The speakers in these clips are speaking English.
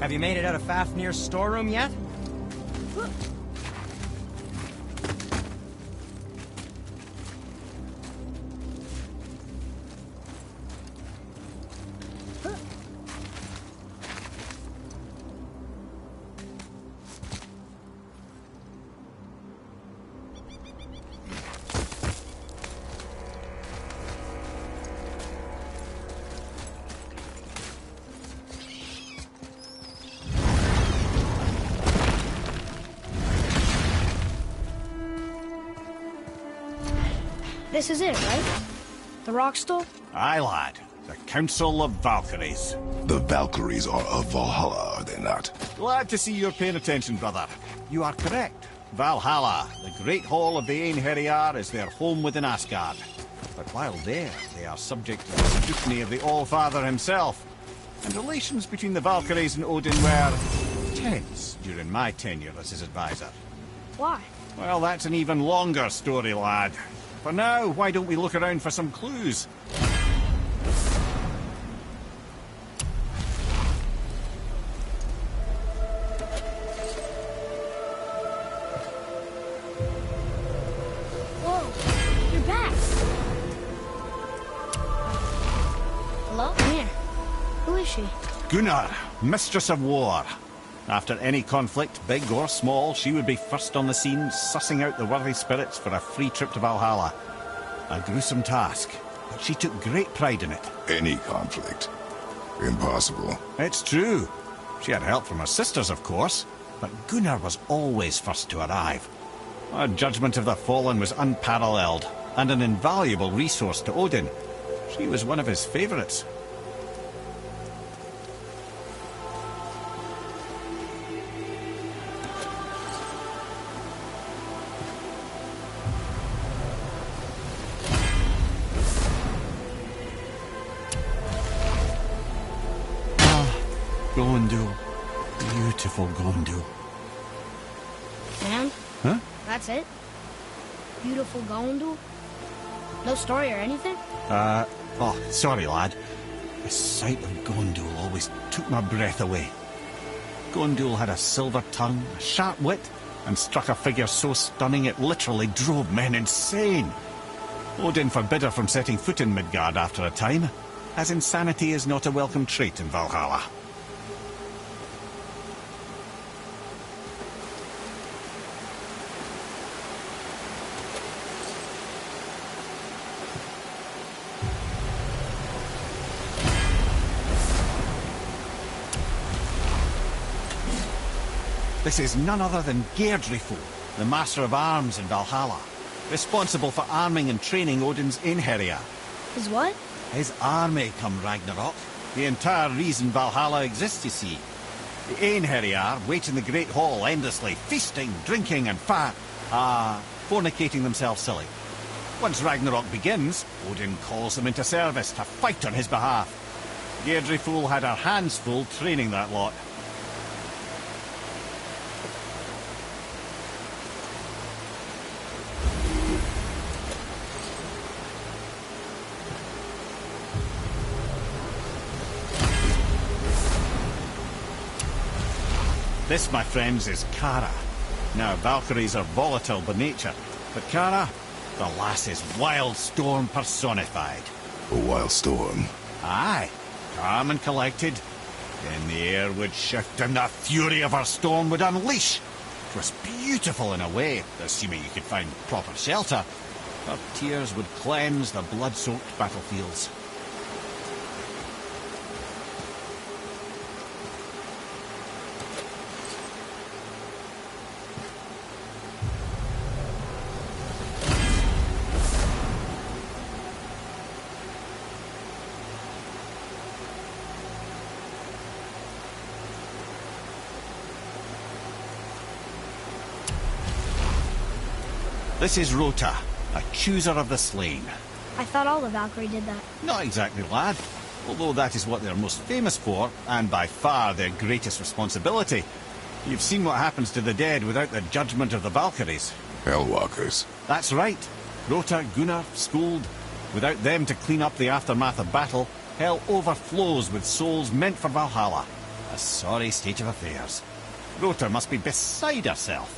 Have you made it out of Fafnir's storeroom yet? This is it, right? The rock stool? Aye, lad. The Council of Valkyries. The Valkyries are of Valhalla, are they not? Glad to see you're paying attention, brother. You are correct. Valhalla, the great hall of the Einherjar, is their home within Asgard. But while there, they are subject to the scrutiny of the All-Father himself. And relations between the Valkyries and Odin were tense during my tenure as his advisor. Why? Well, that's an even longer story, lad. For now, why don't we look around for some clues? Whoa, you're back. Hello? Here. Who is she? Gunnar, Mistress of War. After any conflict, big or small, she would be first on the scene, sussing out the worthy spirits for a free trip to Valhalla. A gruesome task, but she took great pride in it. Any conflict. Impossible. It's true. She had help from her sisters, of course, but Gunnar was always first to arrive. Her judgment of the fallen was unparalleled, and an invaluable resource to Odin. She was one of his favourites. Gondul. Beautiful Gondul. And? Huh? That's it? Beautiful Gondul? No story or anything? Oh, sorry, lad. The sight of Gondul always took my breath away. Gondul had a silver tongue, a sharp wit, and struck a figure so stunning it literally drove men insane. Odin forbid her from setting foot in Midgard after a time, as insanity is not a welcome trait in Valhalla. This is none other than Geirdriful, the Master of Arms in Valhalla, responsible for arming and training Odin's Einherjar. His what? His army come Ragnarok. The entire reason Valhalla exists, you see. The Einherjar wait in the Great Hall endlessly, feasting, drinking and fornicating themselves silly. Once Ragnarok begins, Odin calls them into service to fight on his behalf. Geirdriful had her hands full training that lot. This, my friends, is Kara. Now, Valkyries are volatile by nature, but Kara, the lass is Wild Storm personified. A wild storm. Aye, calm and collected. Then the air would shift and the fury of her storm would unleash. It was beautiful in a way, assuming you could find proper shelter. Her tears would cleanse the blood-soaked battlefields. This is Rota, a chooser of the slain. I thought all the Valkyrie did that. Not exactly, lad. Although that is what they're most famous for, and by far their greatest responsibility. You've seen what happens to the dead without the judgment of the Valkyries. Hellwalkers. That's right. Rota, Gunnar, Skuld. Without them to clean up the aftermath of battle, hell overflows with souls meant for Valhalla. A sorry state of affairs. Rota must be beside herself.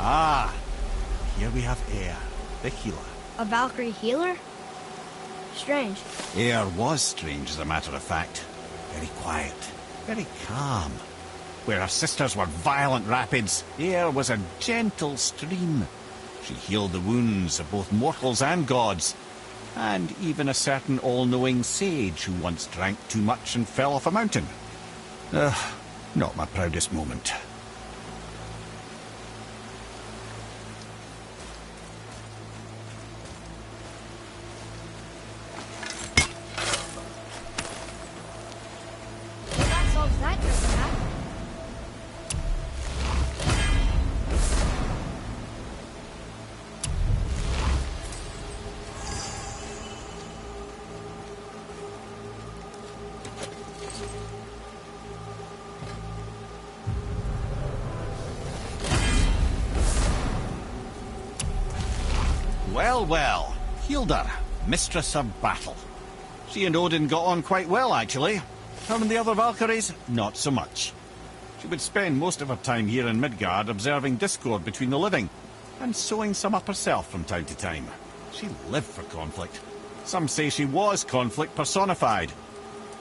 Ah, here we have Air, the healer. A Valkyrie healer? Strange. Air was strange, as a matter of fact. Very quiet, very calm. Where her sisters were violent rapids, Air was a gentle stream. She healed the wounds of both mortals and gods, and even a certain all-knowing sage who once drank too much and fell off a mountain. Not my proudest moment. Well, that solves that trick, Matt. Well, well. Healed her, mistress of battle. She and Odin got on quite well, actually. Her and the other Valkyries, not so much. She would spend most of her time here in Midgard observing discord between the living, and sewing some up herself from time to time. She lived for conflict. Some say she was conflict personified.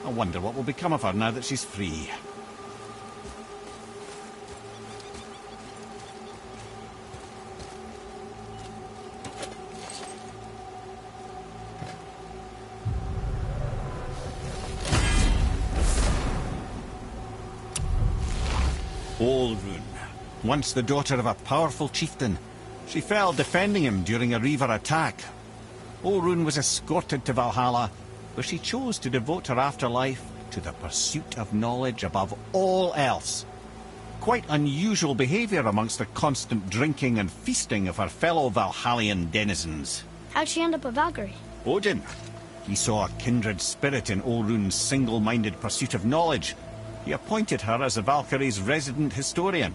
I wonder what will become of her now that she's free. Olrun, once the daughter of a powerful chieftain. She fell defending him during a Reaver attack. Olrun was escorted to Valhalla, where she chose to devote her afterlife to the pursuit of knowledge above all else. Quite unusual behaviour amongst the constant drinking and feasting of her fellow Valhallian denizens. How'd she end up a Valkyrie? Odin. He saw a kindred spirit in Olrun's single-minded pursuit of knowledge. He appointed her as the Valkyrie's resident historian.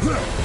Huh.